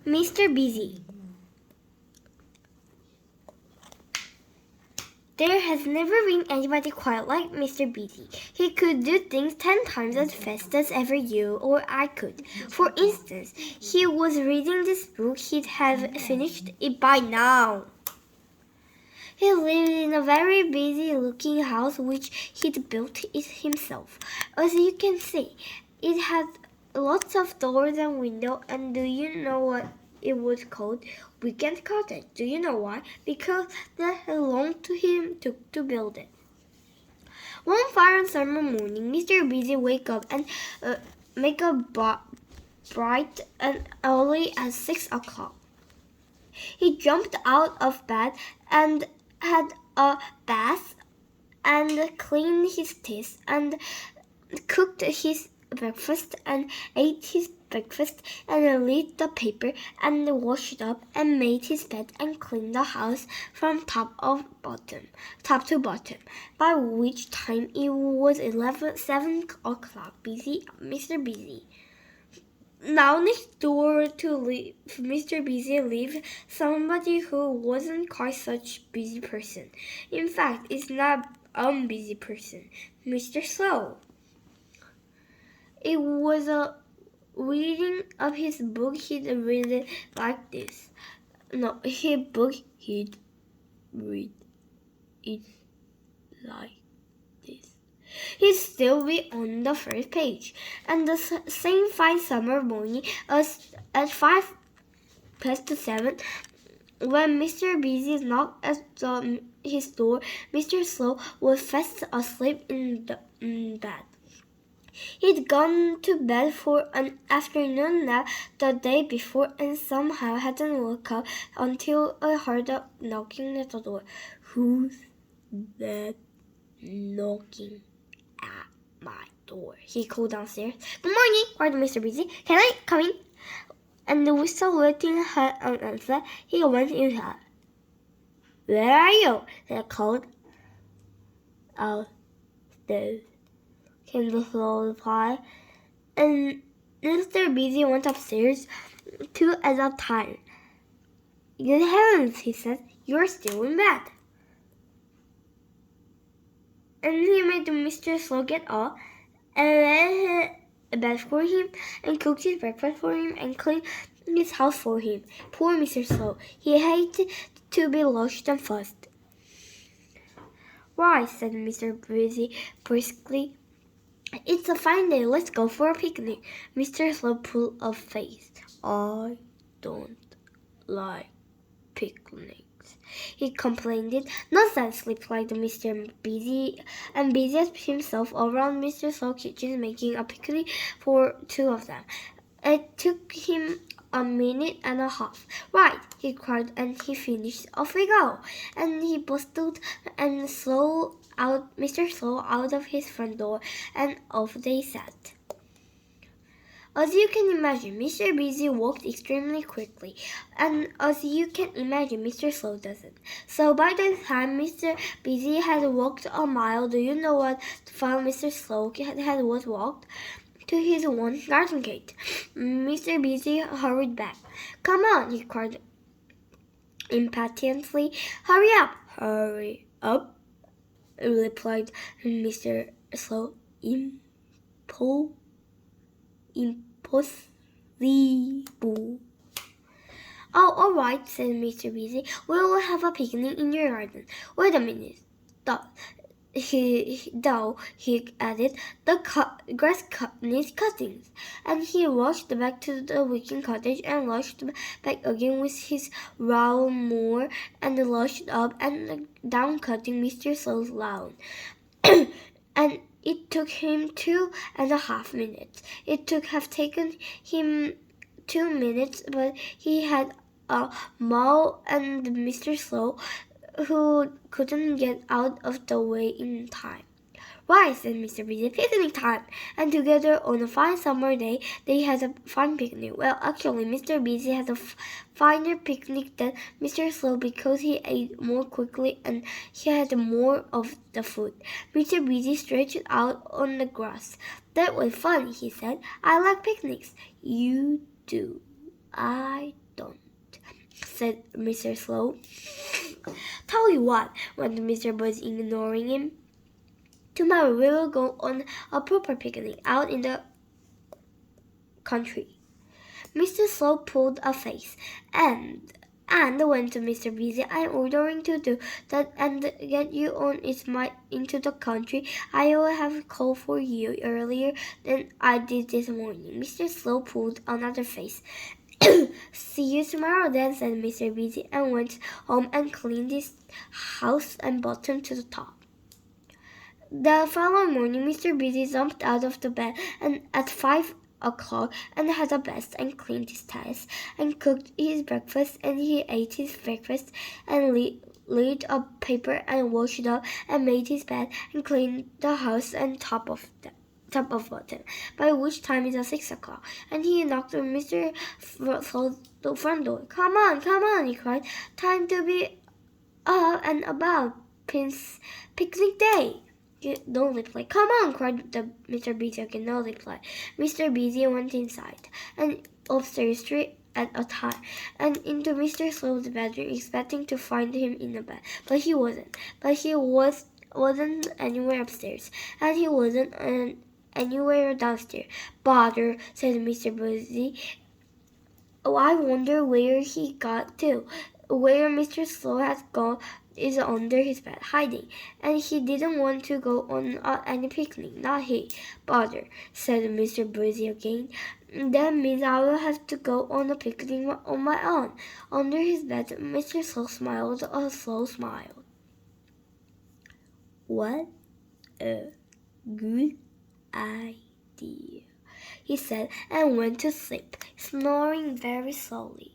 Mr. Busy. There has never been anybody quite like Mr. Busy. He could do things 10 times as fast as ever you or I could. For instance, he was reading this book. He'd have finished it by now. He lived in a very busy-looking house which he'd built it himself. As you can see, it had lots of doors and windows, and do you know what it was called? Weekend Cottage. Do you know why? Because that belonged to him to build it. One fine summer morning, Mr. Busy wake up and make a bright and early at 6 o'clock. He jumped out of bed and had a bath and cleaned his teeth and cooked his breakfast and ate his breakfast and read the paper and washed up and made his bed and cleaned the house from top to bottom. By which time it was 7 o'clock. Mr. Busy. Now next door to Mr. Busy lived somebody who wasn't quite such a busy person. In fact, it's not a busy person, Mr. Slow. It was a reading of his book. He'd read it like this. No, he'd read it like this. He'd still be on the first page. And the same fine summer morning at 7:05, when Mr. Busy knocked at his door, Mr. Slow was fast asleep in bed. He'd gone to bed for an afternoon nap the day before and somehow hadn't woke up until I heard a knocking at the door. Who's that knocking at my door? He called downstairs. Good morning, cried Mr. Busy. Can I come in? And without waiting for an answer, he went inside. Where are you? They called. Outstairs, came the slow reply. And Mr. Busy went upstairs, 2 at a time. Good heavens, he said, you're still in bed. And he made Mr. Slow get up and made a bed for him and cooked his breakfast for him and cleaned his house for him. Poor Mr. Slow. He hated to be rushed and fussed. Why, said Mr. Busy briskly. It's a fine day. Let's go for a picnic. Mr. Slow pulled a face. I don't like picnics, he complained. Nonsense, replied Mr. Busy, and busied himself around Mr. Slow's kitchen making a picnic for 2 of them. It took him a minute and a half. Right, he cried, and he finished. Off we go. And he bustled and Mr. Slow out of his front door, and off they set. As you can imagine, Mr. Busy walked extremely quickly, and as you can imagine, Mr. Slow doesn't. So by the time Mr. Busy had walked a mile, do you know what far Mr. Slow had walked? To his own garden gate. Mr. Busy hurried back. Come on, he cried impatiently. Hurry up! Hurry up, replied Mr. Slow. Impossible. Oh, all right, said Mr. Busy. We will have a picnic in your garden. Wait a minute. He added, the grass needs cuttings. And he rushed back to the weekend cottage and rushed back again with his lawnmower and rushed up and down cutting Mr. Slow's lawn. And it took him 2.5 minutes. It took have taken him 2 minutes, but he had a mow and Mr. Slow, who couldn't get out of the way in time. Right, said Mr. Busy, picnic time. And together on a fine summer day, they had a fine picnic. Well, actually, Mr. Busy had a finer picnic than Mr. Slow because he ate more quickly and he had more of the food. Mr. Busy stretched out on the grass. That was fun, he said. I like picnics. You do. I don't. said Mr. Slow. Tell you what, went Mr. Buzz, ignoring him. Tomorrow we will go on a proper picnic out in the country. Mr. Slow pulled a face and went to Mr. Busy. I'm ordering to do that and get you on into the country. I will have called for you earlier than I did this morning. Mr. Slow pulled another face. See you tomorrow then, said Mr. Busy, and went home and cleaned his house and bottom to the top. The following morning, Mr. Busy jumped out of the bed and at 5 o'clock and had a bath and cleaned his teeth and cooked his breakfast, and he ate his breakfast and laid a paper and washed up and made his bed and cleaned the house and top of bottom, by which time it was 6 o'clock, and he knocked on Mr. Slow's front door. Come on, he cried. Time to be up and about. Picnic day. No reply. Come on, cried Mr. Busy again. No reply. Mr. Busy went inside and upstairs three at a time and into Mr. Slow's bedroom, expecting to find him in the bed, but he wasn't. Wasn't anywhere upstairs, and he wasn't anywhere downstairs. Bother, said Mr. Busy. Oh, I wonder where he got to. Where Mr. Slow has gone is under his bed, hiding, and he didn't want to go on any picnic, not he. Bother, said Mr. Busy again. That means I will have to go on a picnic on my own. Under his bed, Mr. Slow smiled a slow smile. What a good idea, he said, and went to sleep, snoring very slowly.